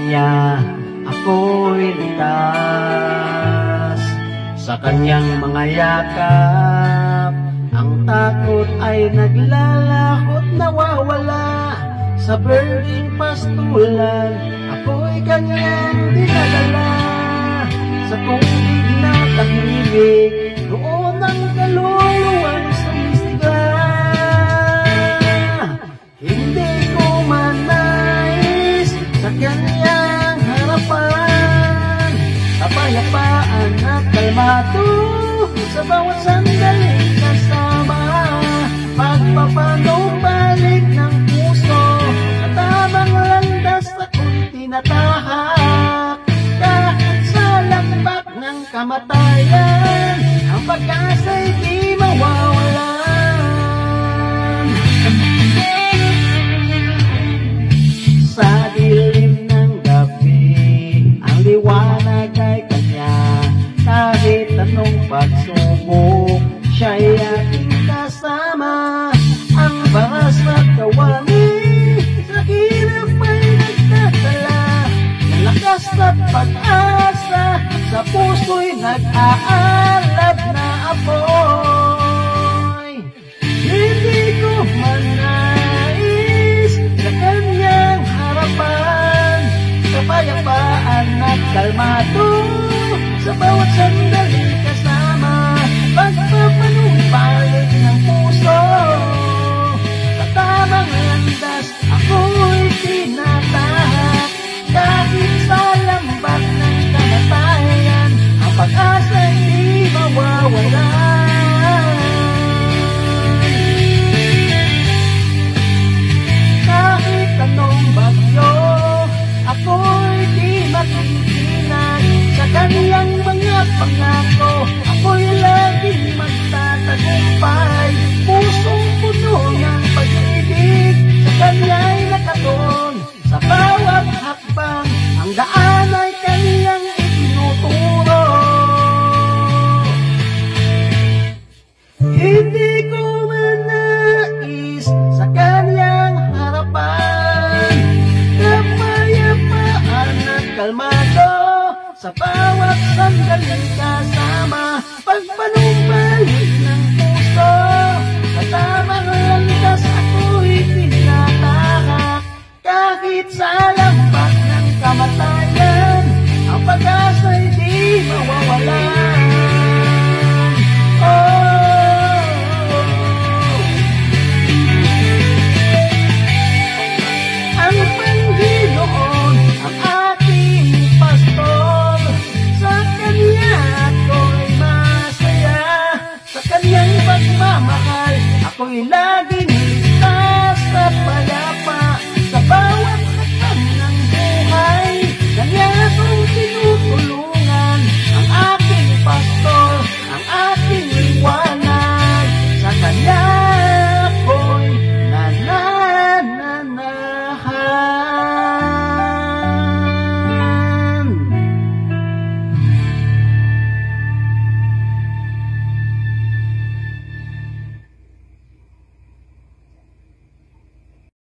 niya ako'y ligtas. Sa kanyang mga yakap, ang takot ay naglalakot, nawawala. Sa burning pastulan, ako'y kanyang dinadala. Sa tubig na tahimik, doon ang kaluluwang sumisiga. Hindi ko manais sa kanyang harapan, kapayapaan at kalmado sa bawat sandaling kasama. Pagpapanumbalik ng puso, sa tamang landas ako'y tinatahak. Kahit sa lambak ng kamatayan, ang pag-asa'y di mawawalan. Sa dilim ng gabi, ang liwanag ay kanya. Kahit anong pagsubok, siya'y aking kasama. Ang baras at kawani, sa hirap ay nagdadala. Ang lakas at pag-asa, sa puso'y nag-aalab na apoy. Hindi ko manais sa kanyang harapan, kapayapaan at kalmado sa bawat sandaling kasama. Pagpapanumbalik ng puso, sa tamang landas ako'y tinatahak. Kahit sa lambak ng kamatayan, ang pag-asa'y di mawawalan. Kahit anong bagyo, ako'y di makikinig. Sa kaniyang mga pangako, ako'y laging magtatagumpay. Pusong puno ng pag-ibig, sa kaniya'y nakatuon. Sa bawat hakbang, ang daan ay kaniyang itinuturo. Hindi ko manais sa kaniyang harapan, kapayapaan at kalmado sa bawat sandaling kasama.